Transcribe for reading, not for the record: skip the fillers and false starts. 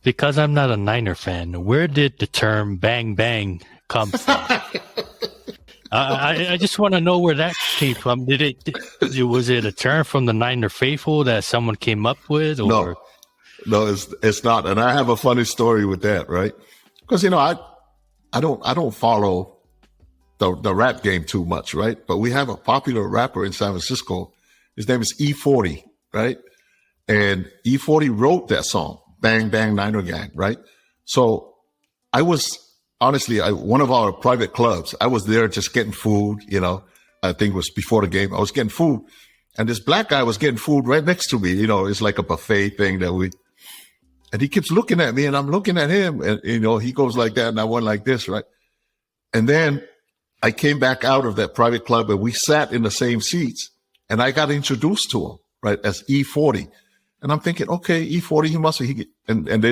because I'm not a Niner fan, where did the term "bang bang" come from? I just want to know where that came from. Was it a term from the Niner faithful that someone came up with, or No, it's not. And I have a funny story with that, right? Because I don't follow the rap game too much, right? But we have a popular rapper in San Francisco. His name is E40, right? And E40 wrote that song, Bang Bang Niner Gang, right? So I was honestly, one of our private clubs, I was there just getting food, I think it was before the game. I was getting food. And this black guy was getting food right next to me. It's like a buffet thing and he keeps looking at me and I'm looking at him and, he goes like that and I went like this, right? And then I came back out of that private club and we sat in the same seats and I got introduced to him, right, as E40. And I'm thinking, okay, E40, he must be, and there's